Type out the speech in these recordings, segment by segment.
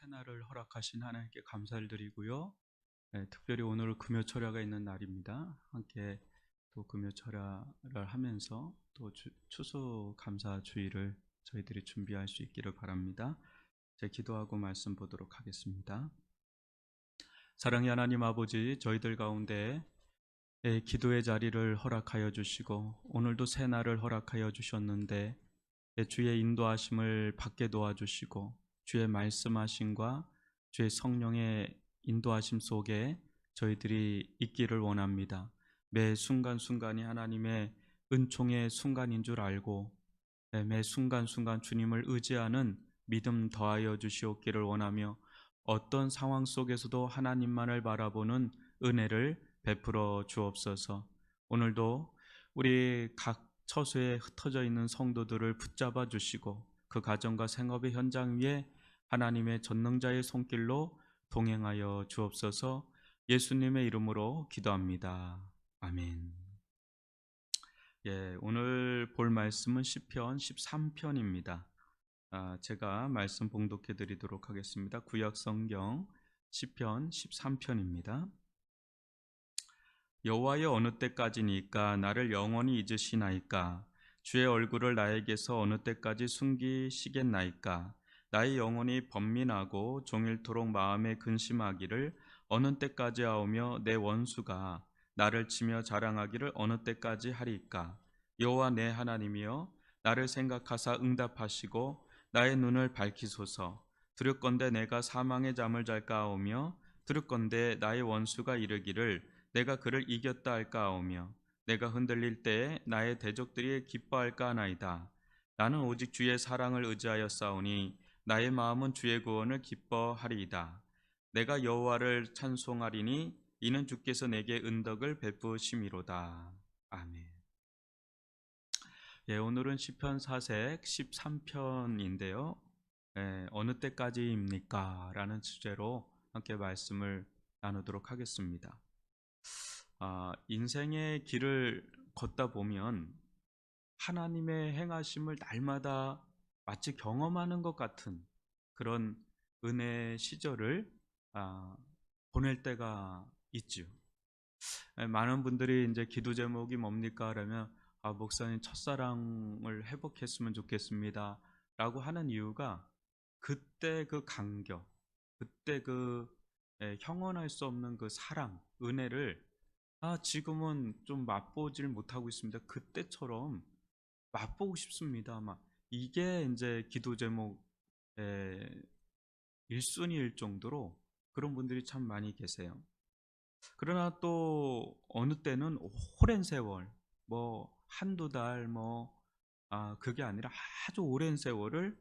새날을 허락하신 하나님께 감사를 드리고요. 특별히 오늘 금요철야가 있는 날입니다. 함께 또 금요철야를 하면서 또 추수 감사 주일을 저희들이 준비할 수 있기를 바랍니다. 제 기도하고 말씀 보도록 하겠습니다. 사랑의 하나님 아버지, 저희들 가운데 기도의 자리를 허락하여 주시고 오늘도 새날을 허락하여 주셨는데 주의 인도하심을 받게 도와주시고 주의 말씀하심과 주의 성령의 인도하심 속에 저희들이 있기를 원합니다. 매 순간순간이 하나님의 은총의 순간인 줄 알고 매 순간순간 주님을 의지하는 믿음 더하여 주시옵기를 원하며 어떤 상황 속에서도 하나님만을 바라보는 은혜를 베풀어 주옵소서. 오늘도 우리 각 처소에 흩어져 있는 성도들을 붙잡아 주시고 그 가정과 생업의 현장 위에 하나님의 전능자의 손길로 동행하여 주옵소서. 예수님의 이름으로 기도합니다. 아멘. 오늘 볼 말씀은 시편 13편입니다. 제가 말씀 봉독해 드리도록 하겠습니다. 구약 성경 시편 13편입니다. 여호와여, 어느 때까지니까 나를 영원히 잊으시나이까? 주의 얼굴을 나에게서 어느 때까지 숨기시겠나이까? 나의 영혼이 번민하고 종일토록 마음에 근심하기를 어느 때까지 하오며 내 원수가 나를 치며 자랑하기를 어느 때까지 하리까? 여호와 내 하나님이여, 나를 생각하사 응답하시고 나의 눈을 밝히소서. 두렵건대 내가 사망의 잠을 잘까 하오며 두렵건대 나의 원수가 이르기를 내가 그를 이겼다 할까 하오며 내가 흔들릴 때에 나의 대적들이 기뻐할까 하나이다. 나는 오직 주의 사랑을 의지하여 싸우니 나의 마음은 주의 구원을 기뻐하리이다. 내가 여호와를 찬송하리니 이는 주께서 내게 은덕을 베푸심이로다. 아멘. 오늘은 시편 사색 13편인데요. 어느 때까지입니까? 라는 주제로 함께 말씀을 나누도록 하겠습니다. 인생의 길을 걷다 보면 하나님의 행하심을 날마다 마치 경험하는 것 같은 그런 은혜의 시절을 보낼 때가 있죠. 많은 분들이 이제 기도 제목이 뭡니까? 그러면 목사님 첫사랑을 회복했으면 좋겠습니다 라고 하는 이유가 그때 그 감격, 그때 그 형언할 수 없는 그 사랑, 은혜를 지금은 좀 맛보질 못하고 있습니다. 그때처럼 맛보고 싶습니다. 이게 이제 기도 제목의 1순위일 정도로 그런 분들이 참 많이 계세요. 그러나 또 어느 때는 오랜 세월, 한두 달, 그게 아니라 아주 오랜 세월을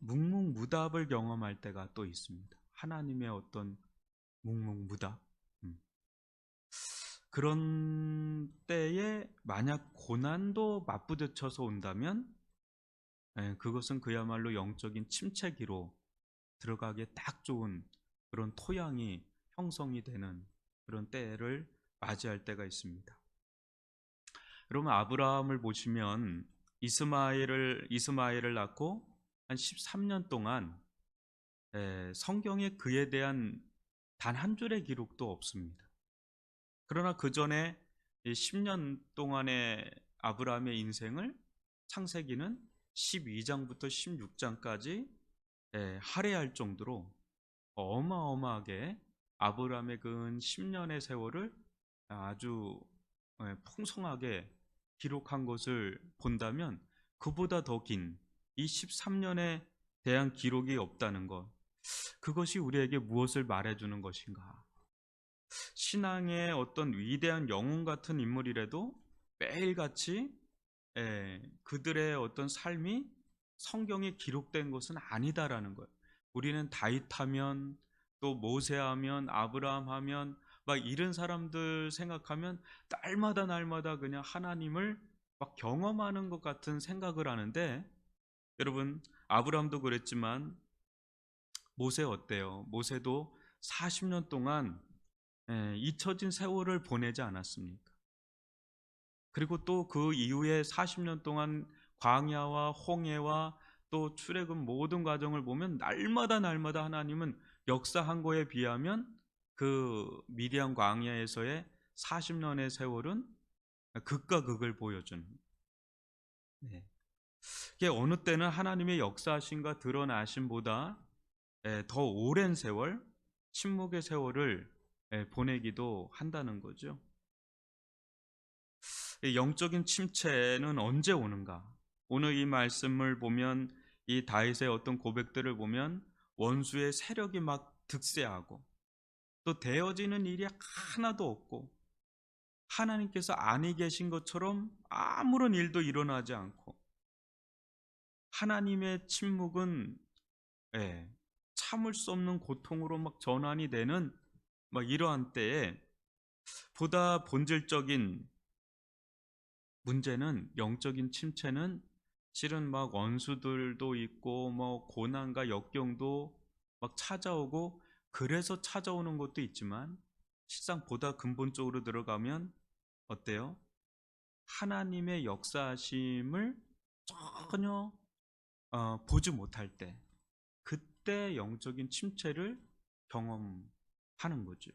묵묵무답을 경험할 때가 또 있습니다. 하나님의 어떤 묵묵무답. 그런 때에 만약 고난도 맞부딪혀서 온다면 그것은 그야말로 영적인 침체기로 들어가기에 딱 좋은 그런 토양이 형성이 되는 그런 때를 맞이할 때가 있습니다. 여러분, 아브라함을 보시면 이스마엘을 낳고 한 13년 동안 성경에 그에 대한 단 한 줄의 기록도 없습니다. 그러나 그 전에 10년 동안의 아브라함의 인생을 창세기는 12장부터 16장까지 할애할 정도로 어마어마하게 아브라함의 그 10년의 세월을 아주 풍성하게 기록한 것을 본다면 그보다 더 긴 이 13년에 대한 기록이 없다는 것, 그것이 우리에게 무엇을 말해주는 것인가? 신앙의 어떤 위대한 영웅 같은 인물이라도 매일같이 그들의 어떤 삶이 성경에 기록된 것은 아니다라는 거예요. 우리는 다윗하면 또 모세하면 아브라함하면 이런 사람들 생각하면 날마다 그냥 하나님을 경험하는 것 같은 생각을 하는데, 여러분, 아브라함도 그랬지만 모세 어때요? 모세도 40년 동안 잊혀진 세월을 보내지 않았습니까? 그리고 또 그 이후에 40년 동안 광야와 홍해와 또 출애굽 모든 과정을 보면 날마다 하나님은 역사한 거에 비하면 그 미디안 광야에서의 40년의 세월은 극과 극을 보여주는. 네. 이게 어느 때는 하나님의 역사하심과 드러나심보다 더 오랜 세월, 침묵의 세월을 보내기도 한다는 거죠. 영적인 침체는 언제 오는가? 오늘 이 말씀을 보면, 이 다윗의 어떤 고백들을 보면 원수의 세력이 막 득세하고 또 되어지는 일이 하나도 없고 하나님께서 아니 계신 것처럼 아무런 일도 일어나지 않고 하나님의 침묵은 참을 수 없는 고통으로 막 전환이 되는 막 이러한 때에 보다 본질적인 문제는, 영적인 침체는 실은 막 원수들도 있고 뭐 고난과 역경도 막 찾아오고 그래서 찾아오는 것도 있지만 실상 보다 근본적으로 들어가면 어때요? 하나님의 역사하심을 전혀 보지 못할 때, 그때 영적인 침체를 경험하는 거죠.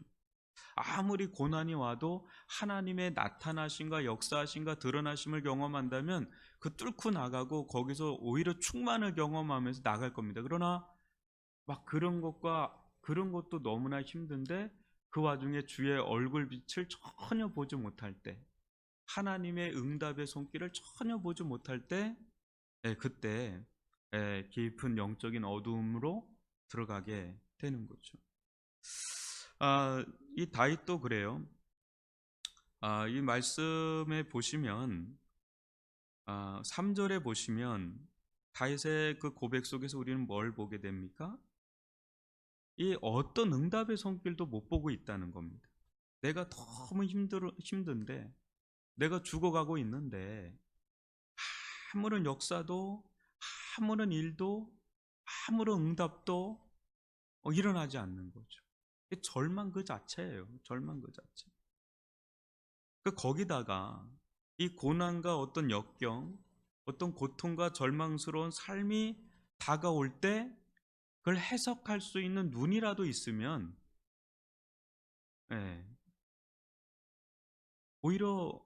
아무리 고난이 와도 하나님의 나타나심과 역사하심과 드러나심을 경험한다면 그 뚫고 나가고 거기서 오히려 충만을 경험하면서 나갈 겁니다. 그러나 막 그런 것도 너무나 힘든데 그 와중에 주의 얼굴빛을 전혀 보지 못할 때, 하나님의 응답의 손길을 전혀 보지 못할 때, 그때 깊은 영적인 어두움으로 들어가게 되는 거죠. 이 다윗도 그래요. 이 말씀에 보시면 3절에 보시면 다윗의 그 고백 속에서 우리는 뭘 보게 됩니까? 이 어떤 응답의 손길도 못 보고 있다는 겁니다. 내가 너무 힘든데, 내가 죽어가고 있는데 아무런 역사도, 아무런 일도, 아무런 응답도 일어나지 않는 거죠. 절망 그 자체예요. 절망 그 자체. 거기다가 이 고난과 어떤 역경, 어떤 고통과 절망스러운 삶이 다가올 때 그걸 해석할 수 있는 눈이라도 있으면 오히려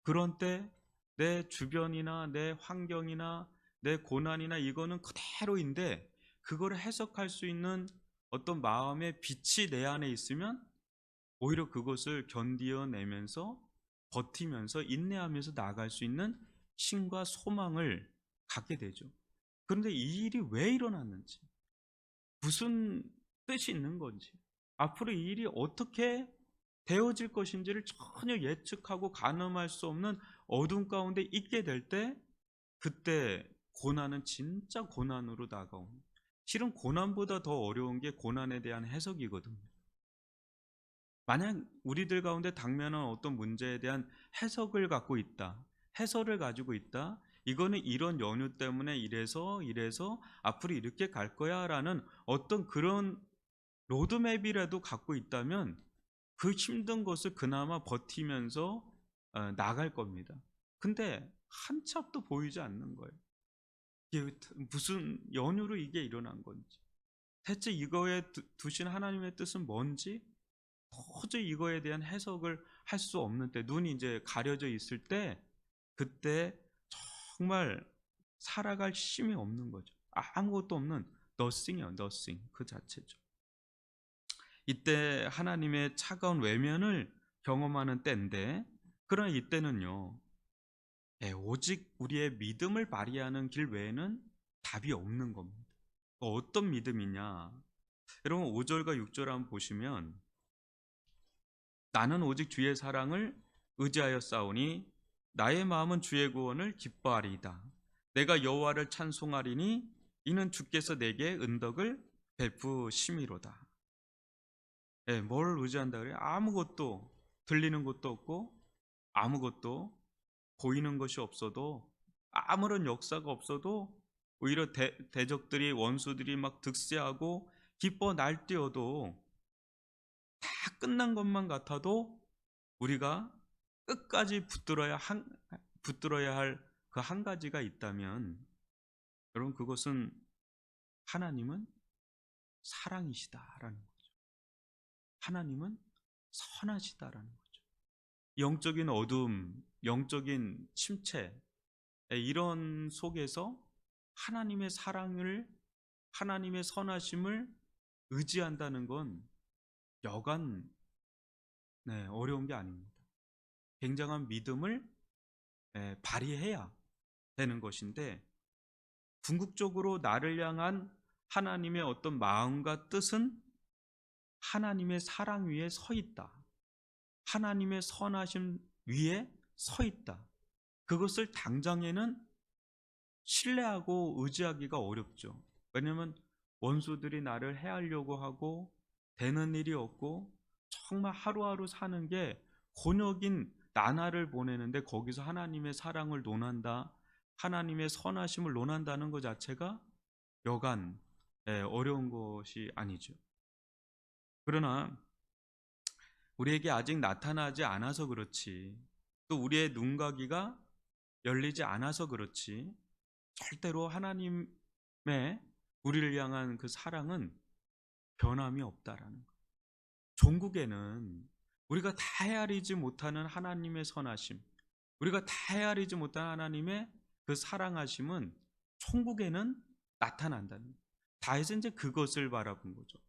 그런 때 내 주변이나 내 환경이나 내 고난이나 이거는 그대로인데 그거를 해석할 수 있는 어떤 마음의 빛이 내 안에 있으면 오히려 그것을 견디어내면서 버티면서 인내하면서 나아갈 수 있는 힘과 소망을 갖게 되죠. 그런데 이 일이 왜 일어났는지, 무슨 뜻이 있는 건지, 앞으로 이 일이 어떻게 되어질 것인지를 전혀 예측하고 가늠할 수 없는 어둠 가운데 있게 될 때, 그때 고난은 진짜 고난으로 다가옵니다. 실은 고난보다 더 어려운 게 고난에 대한 해석이거든요. 만약 우리들 가운데 당면한 어떤 문제에 대한 해석을 갖고 있다, 해설을 가지고 있다, 이거는 이런 연유 때문에 이래서 앞으로 이렇게 갈 거야 라는 어떤 그런 로드맵이라도 갖고 있다면 그 힘든 것을 그나마 버티면서 나갈 겁니다. 근데 한 치 앞도 보이지 않는 거예요. 이게 무슨 연유로 이게 일어난 건지, 대체 이거에 두신 하나님의 뜻은 뭔지 도저히 이거에 대한 해석을 할 수 없는 때, 눈이 이제 가려져 있을 때, 그때 정말 살아갈 힘이 없는 거죠. 아무것도 없는 nothing이요, nothing 그 자체죠. 이때 하나님의 차가운 외면을 경험하는 때인데, 그러나 이때는요, 오직 우리의 믿음을 발휘하는 길 외에는 답이 없는 겁니다. 어떤 믿음이냐? 여러분 5절과 6절 한번 보시면, 나는 오직 주의 사랑을 의지하여 싸우니 나의 마음은 주의 구원을 기뻐하리이다. 내가 여호와를 찬송하리니 이는 주께서 내게 은덕을 베푸심이로다. 뭘 의지한다 그래요? 아무것도 들리는 것도 없고 아무것도 보이는 것이 없어도, 아무런 역사가 없어도 오히려 대적들이, 원수들이 막 득세하고 기뻐 날뛰어도 다 끝난 것만 같아도 우리가 끝까지 붙들어야 할 그 한 가지가 있다면 여러분, 그것은 하나님은 사랑이시다라는 거죠. 하나님은 선하시다라는 거죠. 영적인 어둠, 영적인 침체, 이런 속에서 하나님의 사랑을, 하나님의 선하심을 의지한다는 건 여간 어려운 게 아닙니다. 굉장한 믿음을 발휘해야 되는 것인데, 궁극적으로 나를 향한 하나님의 어떤 마음과 뜻은 하나님의 사랑 위에 서 있다. 하나님의 선하심 위에 서 있다. 그것을 당장에는 신뢰하고 의지하기가 어렵죠. 왜냐하면 원수들이 나를 해하려고 하고 되는 일이 없고 정말 하루하루 사는 게 곤욕인 나날을 보내는데, 거기서 하나님의 사랑을 논한다, 하나님의 선하심을 논한다는 것 자체가 여간 어려운 것이 아니죠. 그러나 우리에게 아직 나타나지 않아서 그렇지, 또 우리의 눈가기가 열리지 않아서 그렇지, 절대로 하나님의 우리를 향한 그 사랑은 변함이 없다라는 것. 종국에는 우리가 다 헤아리지 못하는 하나님의 선하심, 우리가 다 헤아리지 못하는 하나님의 그 사랑하심은 천국에는 나타난다는 거예요. 다윗은 이제 그것을 바라본 거죠.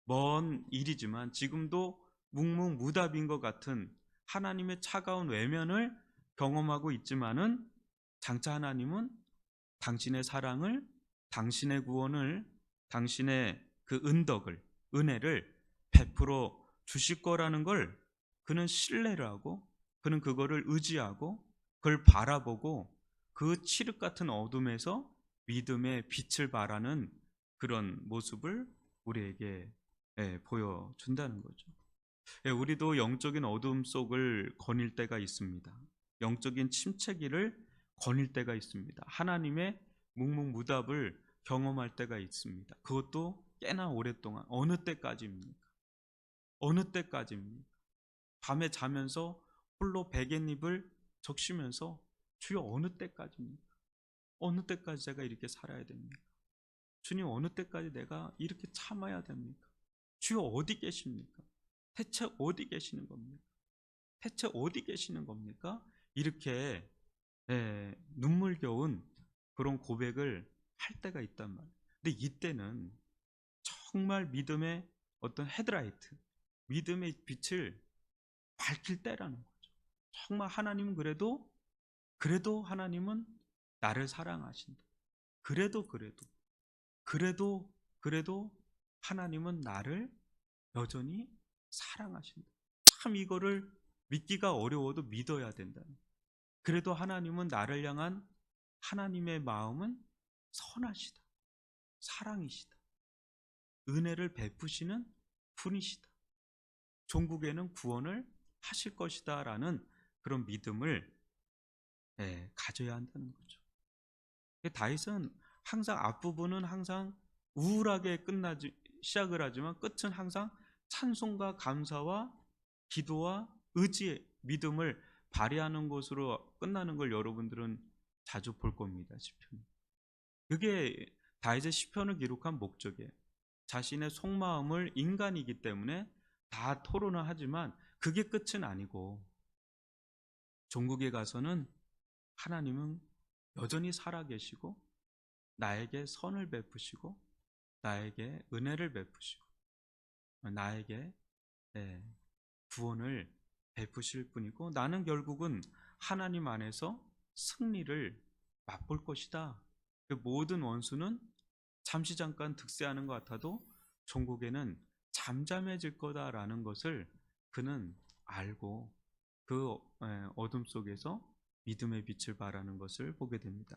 먼 일이지만 지금도 묵묵무답인 것 같은 하나님의 차가운 외면을 경험하고 있지만은, 장차 하나님은 당신의 사랑을, 당신의 구원을, 당신의 그 은덕을, 은혜를 베풀어 주실 거라는 걸 그는 신뢰를 하고, 그는 그거를 의지하고, 그걸 바라보고, 그 칠흑 같은 어둠에서 믿음의 빛을 발하는 그런 모습을 우리에게 보여준다는 거죠. 우리도 영적인 어둠 속을 거닐 때가 있습니다. 영적인 침체기를 거닐 때가 있습니다. 하나님의 묵묵무답을 경험할 때가 있습니다. 그것도 꽤나 오랫동안. 어느 때까지입니까? 어느 때까지입니까? 밤에 자면서 홀로 베갯잎을 적시면서, 주여 어느 때까지입니까? 어느 때까지 제가 이렇게 살아야 됩니까? 주님, 어느 때까지 내가 이렇게 참아야 됩니까? 주여 어디 계십니까? 대체 어디 계시는 겁니까? 대체 어디 계시는 겁니까? 이렇게 눈물겨운 그런 고백을 할 때가 있단 말이에요. 근데 이때는 정말 믿음의 어떤 헤드라이트, 믿음의 빛을 밝힐 때라는 거죠. 정말 하나님은 그래도 하나님은 나를 사랑하신다. 그래도 하나님은 나를 여전히 사랑하신다. 참 이거를 믿기가 어려워도 믿어야 된다. 그래도 하나님은 나를 향한 하나님의 마음은 선하시다. 사랑이시다. 은혜를 베푸시는 분이시다. 종국에는 구원을 하실 것이다 라는 그런 믿음을 가져야 한다는 거죠. 다윗은 항상 앞부분은 항상 우울하게 시작을 하지만 끝은 항상 찬송과 감사와 기도와 의지의 믿음을 발휘하는 것으로 끝나는 걸 여러분들은 자주 볼 겁니다. 시편. 그게 다윗의 시편을 기록한 목적이에요. 자신의 속마음을, 인간이기 때문에 다 토론을 하지만 그게 끝은 아니고, 종국에 가서는 하나님은 여전히 살아계시고 나에게 선을 베푸시고 나에게 은혜를 베푸시고 나에게 구원을 베푸실 뿐이고, 나는 결국은 하나님 안에서 승리를 맛볼 것이다. 그 모든 원수는 잠시 잠깐 득세하는 것 같아도 종국에는 잠잠해질 거다라는 것을 그는 알고, 그 어둠 속에서 믿음의 빛을 발하는 것을 보게 됩니다.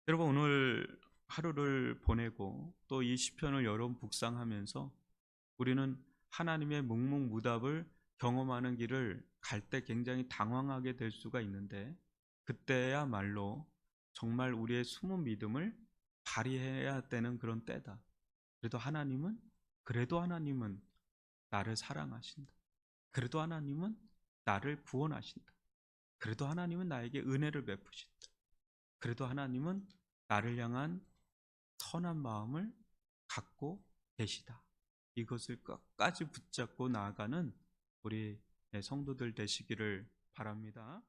여러분, 오늘 하루를 보내고 또 이 시편을 여러 번 묵상하면서 우리는 하나님의 묵묵무답을 경험하는 길을 갈 때 굉장히 당황하게 될 수가 있는데, 그때야말로 정말 우리의 숨은 믿음을 발휘해야 되는 그런 때다. 그래도 하나님은 나를 사랑하신다. 그래도 하나님은 나를 구원하신다. 그래도 하나님은 나에게 은혜를 베푸신다. 그래도 하나님은 나를 향한 선한 마음을 갖고 계시다. 이것을 끝까지 붙잡고 나아가는 우리 성도들 되시기를 바랍니다.